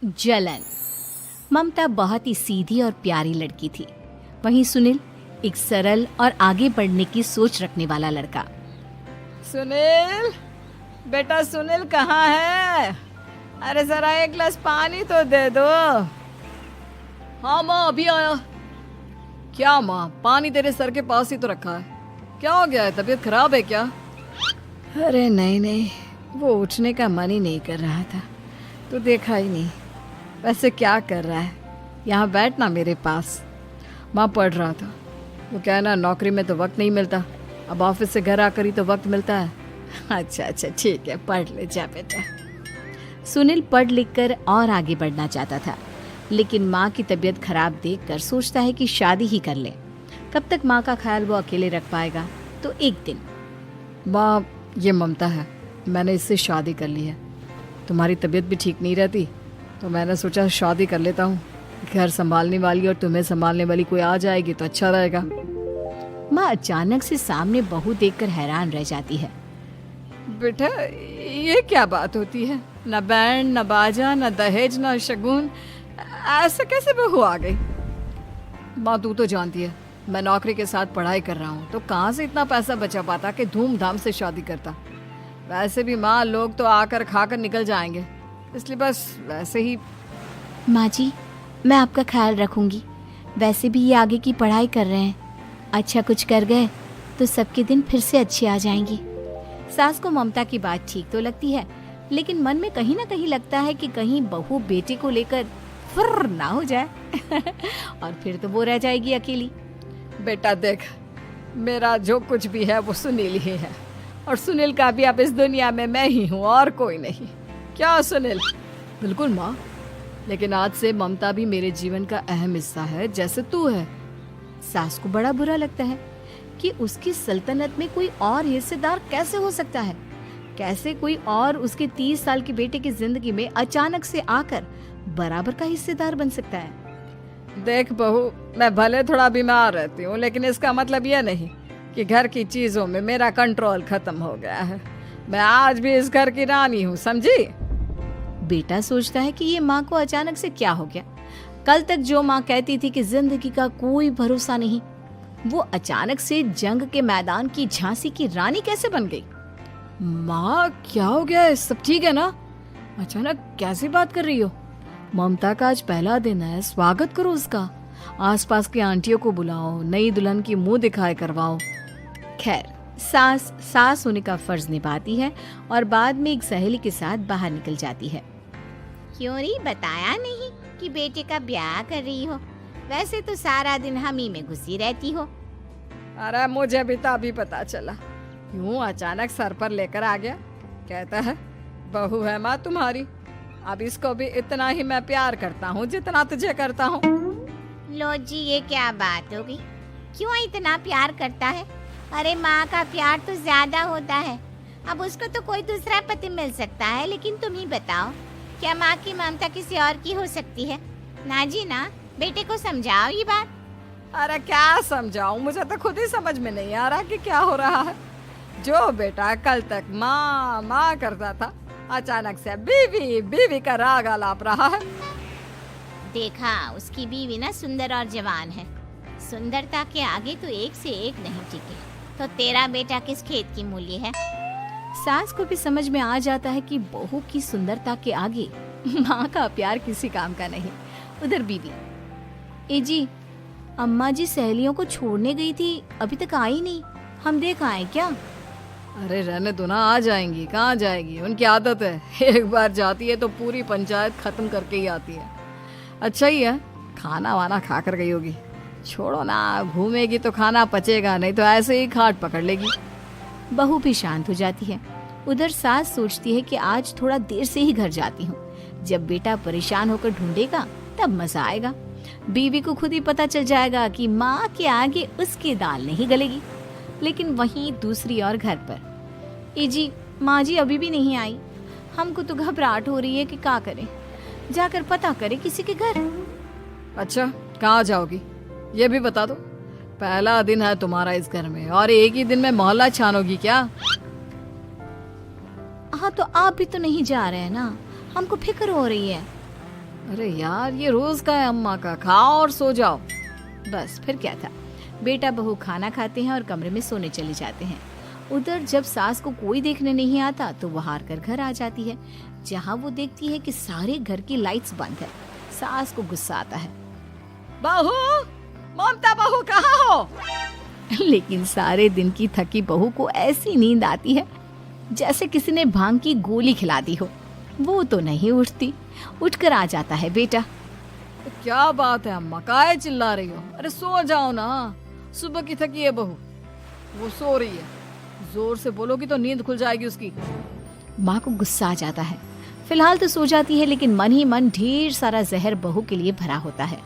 जलन। ममता बहुत ही सीधी और प्यारी लड़की थी, वहीं सुनील एक सरल और आगे बढ़ने की सोच रखने वाला लड़का। सुनील, बेटा सुनील कहाँ है? अरे जरा एक गिलास पानी तो दे दो। हाँ माँ, अभी आया। क्या माँ, पानी तेरे सर के पास ही तो रखा है। क्या हो गया है, तबीयत खराब है क्या? अरे नहीं नहीं, वो उठने का मन ही नहीं कर रहा था, तो देखा ही नहीं। वैसे क्या कर रहा है? यहाँ बैठना मेरे पास। माँ पढ़ रहा था। वो कहना नौकरी में तो वक्त नहीं मिलता, अब ऑफिस से घर आकर ही तो वक्त मिलता है। अच्छा अच्छा ठीक है, पढ़ ले जा बेटा। सुनील पढ़ लिख कर और आगे बढ़ना चाहता था, लेकिन माँ की तबीयत खराब देखकर सोचता है कि शादी ही कर ले। कब तक माँ का ख्याल वो अकेले रख पाएगा? तो एक दिन, माँ ये ममता है, मैंने इससे शादी कर ली है। तुम्हारी तबीयत भी ठीक नहीं रहती, तो मैंने सोचा शादी कर लेता हूँ। घर संभालने वाली और तुम्हें संभालने वाली कोई आ जाएगी तो अच्छा रहेगा। माँ अचानक से सामने बहू देखकर हैरान रह जाती है। बेटा ये क्या बात होती है? न बैंड, न बाजा, न दहेज, न शगुन, ऐसे कैसे बहू आ गई? माँ तू तो जानती है, मैं नौकरी के साथ पढ़ाई कर रहा हूँ, तो कहाँ से इतना पैसा बचा पाता कि धूमधाम से शादी करता। वैसे भी माँ, लोग तो आकर खाकर निकल जाएंगे, इसलिए बस वैसे ही। माँ जी, मैं आपका ख्याल रखूंगी। वैसे भी ये आगे की पढ़ाई कर रहे हैं, अच्छा कुछ कर गए तो सबके दिन फिर से अच्छे आ जाएंगे। सास को ममता की बात ठीक तो लगती है, लेकिन मन में कहीं ना कहीं लगता है कि कहीं बहू बेटे को लेकर फुर्र ना हो जाए और फिर तो वो रह जाएगी अकेली। बेटा देख, मेरा जो कुछ भी है वो सुनील ही है, और सुनील का भी अब इस दुनिया में मैं ही हूँ और कोई नहीं। क्या सुनील? बिल्कुल माँ, लेकिन आज से ममता भी मेरे जीवन का अहम हिस्सा है, जैसे तू है। सास को बड़ा बुरा लगता है कि उसकी सल्तनत में कोई और हिस्सेदार कैसे हो सकता है। कैसे कोई और उसके 30 साल के बेटे की जिंदगी में अचानक से आकर बराबर का हिस्सेदार बन सकता है। देख बहू, मैं भले थोड़ा बीमार रहती हूँ, लेकिन इसका मतलब यह नहीं कि घर की चीजों में मेरा कंट्रोल खत्म हो गया है। मैं आज भी इस घर की रानी हूँ, समझी? बेटा सोचता है कि ये माँ को अचानक से क्या हो गया। कल तक जो माँ कहती थी कि जिंदगी का कोई भरोसा नहीं, वो अचानक से जंग के मैदान की झांसी की रानी कैसे बन गई? माँ क्या हो गया है? सब ठीक है ना? अचानक कैसी बात कर रही हो? ममता का आज पहला दिन है, स्वागत करो उसका। आसपास की आंटियों को बुलाओ, नई दुल्हन की मुंह दिखाए करवाओ। खैर, सास होने का फर्ज निभाती है और बाद में एक सहेली के साथ बाहर निकल जाती है। क्यों नहीं बताया नहीं कि बेटे का ब्याह कर रही हो? वैसे तो सारा दिन हम ही में घुसी रहती हो। अरे मुझे भी तो अभी पता चला, यूं अचानक सर पर लेकर आ गया। कहता है बहू है माँ तुम्हारी। अब इसको भी इतना ही मैं प्यार करता हूँ जितना तुझे करता हूँ। लो जी, ये क्या बात हो गई? क्यों इतना प्यार करता है? अरे माँ का प्यार तो ज्यादा होता है। अब उसको तो कोई दूसरा पति मिल सकता है, लेकिन तुम ही बताओ, क्या माँ की ममता किसी और की हो सकती है? ना जी ना, बेटे को समझाओ ये बात। अरे क्या समझाऊं, मुझे तो खुद ही समझ में नहीं आ रहा कि क्या हो रहा है। जो बेटा कल तक माँ माँ करता था, अचानक से बीवी बीवी का राग आलाप रहा है। देखा, उसकी बीवी ना सुंदर और जवान है। सुंदरता के आगे तो एक से एक नहीं टिके। तो तेरा बेटा किस खेत की मूली है? सास को भी समझ में आ जाता है कि बहू की सुंदरता के आगे माँ का प्यार किसी काम का नहीं। उधर बीवी, ए जी, अम्मा जी सहेलियों को छोड़ने गई थी, अभी तक आई नहीं, हम देख आए क्या? अरे रहने दो ना, आ जाएंगी। कहाँ जाएगी, उनकी आदत है। एक बार जाती है तो पूरी पंचायत खत्म करके ही आती है। अच्छा ही है, खाना वाना खा कर गई होगी। छोड़ो ना, घूमेगी तो खाना पचेगा नहीं तो ऐसे ही खाट पकड़ लेगी। बहू भी शांत हो जाती है। उधर सास सोचती है कि आज थोड़ा देर से ही घर जाती हूँ, जब बेटा परेशान होकर ढूंढेगा तब मजा आएगा। बीवी को खुद ही पता चल जाएगा कि माँ के आगे उसकी दाल नहीं गलेगी। लेकिन वहीं दूसरी ओर घर पर, ए जी, माँ जी अभी भी नहीं आई। हमको तो घबराहट हो रही है कि क्या करें, जाकर पता करें किसी के घर। अच्छा, कहाँ जाओगी ये भी बता दो। पहला दिन है तुम्हारा इस घर में और एक ही दिन में मोहल्ला छानोगी क्या? हाँ, तो आप भी तो नहीं जा रहे हैं ना, हमको फिक्र हो रही है। अरे यार, ये रोज का है अम्मा का, खाओ और सो जाओ। बस फिर क्या था, बेटा बहू खाना खाते हैं और कमरे में सोने चले जाते हैं। उधर जब सास को कोई देखने नहीं आता तो वो हार कर घर आ जाती है, जहाँ वो देखती है कि सारे घर की लाइट्स बंद है। सास को गुस्सा आता है, बहू, ममता बहू कहाँ हो? लेकिन सारे दिन की थकी बहू को ऐसी नींद आती है जैसे किसी ने भांग की गोली खिला दी हो। वो तो नहीं उठती। उठकर आ जाता है बेटा। क्या बात है अम्मा, काहे चिल्ला रही हो? अरे सो जाओ ना, सुबह की थकी है बहू, वो सो रही है। जोर से बोलोगी तो नींद खुल जाएगी उसकी। माँ को गुस्सा आ जाता है। फिलहाल तो सो जाती है, लेकिन मन ही मन ढेर सारा जहर बहू के लिए भरा होता है।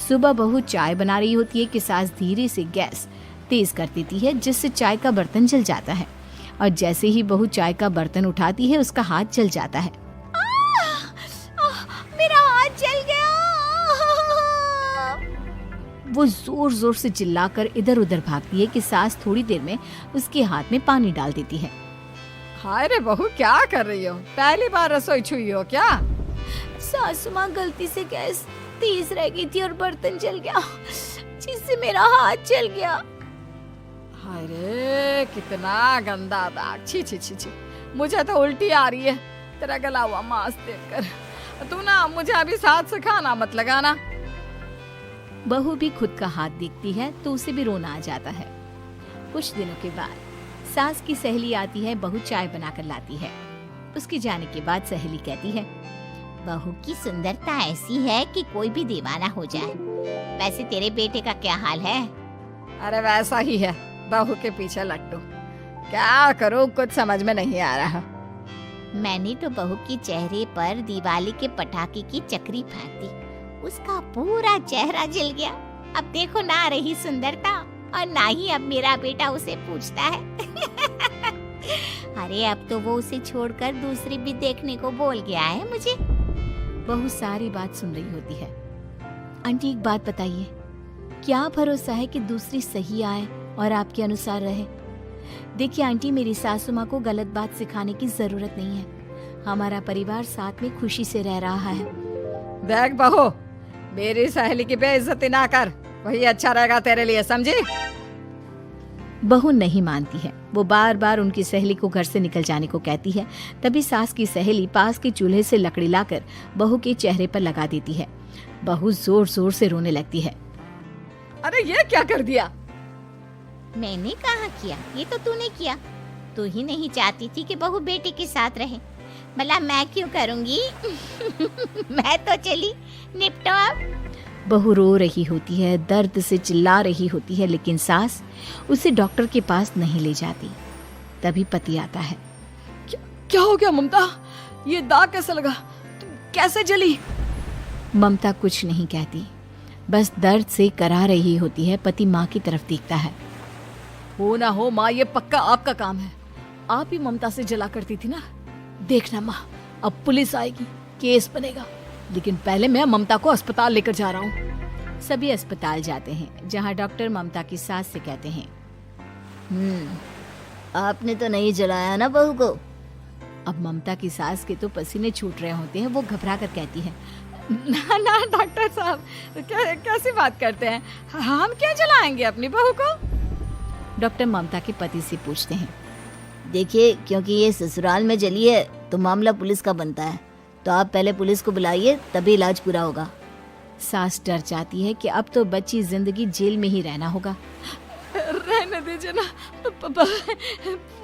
सुबह बहू चाय बना रही होती है कि सास धीरे से गैस तेज कर देती है, जिससे चाय का बर्तन जल जाता है। और जैसे ही बहू चाय का बर्तन उठाती है, उसका हाथ जल जाता है। मेरा हाथ जल गया। वो जोर जोर से चिल्लाकर इधर उधर भागती है कि सास थोड़ी देर में उसके हाथ में पानी डाल देती है। हाय रे बहू, क्या कर रही हो? पहली बार रसोई छुई हो क्या? सासू माँ गलती से गैस तेज रह गई थी और बर्तन जल गया, जिससे मेरा हाथ जल गया। हाय रे, कितना गंदा दाग। छी छी छी छी, मुझे तो उल्टी आ रही है तेरा गला हुआ मांस देखकर। तू ना मुझे अभी साथ से खाना मत लगाना। बहू भी खुद का हाथ देखती है तो उसे भी रोना आ जाता है। कुछ दिनों के बाद सास की सहेली आती है, बहू चाय बनाकर लाती है। उसके जाने के बाद सहेली कहती है, बहू की सुंदरता ऐसी है कि कोई भी दीवाना हो जाए। वैसे तेरे बेटे का क्या हाल है? अरे वैसा ही है, बहू के पीछे लट्टू। क्या करूं, कुछ समझ में नहीं आ रहा। मैंने तो बहू के चेहरे पर दिवाली के पटाखे की चक्री फेंक दी, उसका पूरा चेहरा जल गया। अब देखो ना रही सुंदरता, और ना ही अब मेरा बेटा उसे पूछता है। अरे अब तो वो उसे छोड़कर दूसरी भी देखने को बोल गया है मुझे। बहू सारी बात सुन रही होती है। आंटी एक बात बताइए, क्या भरोसा है कि दूसरी सही आए और आपके अनुसार रहे? देखिए आंटी, मेरी सासू माँ को गलत बात सिखाने की जरूरत नहीं है। हमारा परिवार साथ में खुशी से रह रहा है। देख बहू, मेरी सहेली की बेइज्जती ना कर, वही अच्छा रहेगा तेरे लिए, समझी? बहू नहीं मानती है। वो बार बार उनकी सहेली को घर से निकल जाने को कहती है। तभी सास की सहेली पास के चूल्हे से लकड़ी लाकर बहू के चेहरे पर लगा देती है। बहू जोर जोर से रोने लगती है। अरे ये क्या कर दिया? मैंने कहाँ किया, ये तो तूने किया। तू ही नहीं चाहती थी कि बहू बेटे के साथ रहे, भला मैं क्यों करूँगी? मैं तो चली, निपटो अब। बहू रो रही होती है, दर्द से चिल्ला रही होती है, लेकिन सास उसे डॉक्टर के पास नहीं ले जाती। तभी पति आता है। क्या हो गया ममता? ये दाग कैसे लगा? तुम कैसे जली? ममता कुछ नहीं कहती, बस दर्द से करा रही होती है। पति माँ की तरफ देखता है। हो ना हो माँ, ये पक्का आपका काम है। आप ही ममता से जला करती थी ना। देखना माँ, अब पुलिस आएगी, केस बनेगा, लेकिन पहले मैं ममता को अस्पताल लेकर जा रहा हूँ। सभी अस्पताल जाते हैं, जहाँ डॉक्टर ममता की सास से कहते हैं, आपने तो नहीं जलाया ना बहू को? अब ममता की सास के तो पसीने छूट रहे होते हैं। वो घबरा कर कहती है, ना ना डॉक्टर साहब, कैसी बात करते हैं? हम क्या जलाएंगे अपनी बहू को? डॉक्टर ममता के पति से पूछते हैं। देखिए, क्योंकि ये ससुराल में जली है तो मामला पुलिस का बनता है, तो आप पहले पुलिस को बुलाइए, तभी इलाज पूरा होगा। सास डर जाती है कि अब तो बच्ची जिंदगी जेल में ही रहना होगा। रहने दीजिए ना,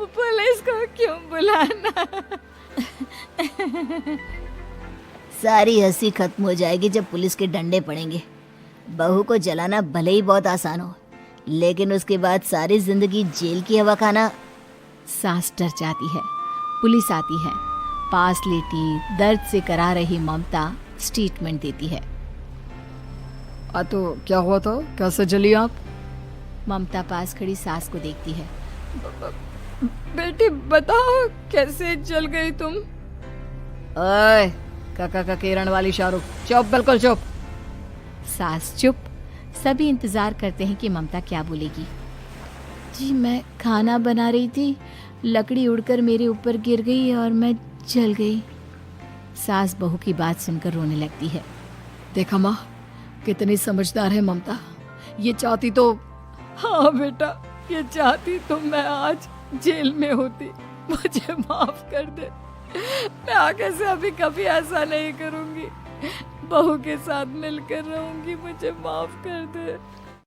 पुलिस को क्यों बुलाना? सारी हंसी खत्म हो जाएगी जब पुलिस के डंडे पड़ेंगे। बहू को जलाना भले ही बहुत आसान हो, लेकिन उसके बाद सारी जिंदगी जेल की हवा खाना। सास डर जाती है। पुलिस आती है। पास लेटी दर्द से करा रही ममता स्टेटमेंट देती है। तो क्या हुआ था? कैसे जली आप? ममता पास खड़ी सास को देखती है। बेटी बताओ, कैसे जल गई तुम? ओए, काका का किरण वाली शाहरुख, चुप, बिल्कुल चुप। सास चुप। सभी इंतजार करते हैं कि ममता क्या बोलेगी। जी मैं खाना बना रही थी, लकड़ी उड़कर मेरे ऊपर गिर गई और मैं जल गई। सास बहू की बात सुनकर रोने लगती है। देखा माँ, कितनी समझदार है ममता। ये चाहती तो, हाँ बेटा, ये चाहती तो मैं आज जेल में होती। मुझे माफ कर दे, मैं आगे से अभी कभी ऐसा नहीं करूंगी। बहू के साथ मिलकर रहूंगी, मुझे माफ कर दे।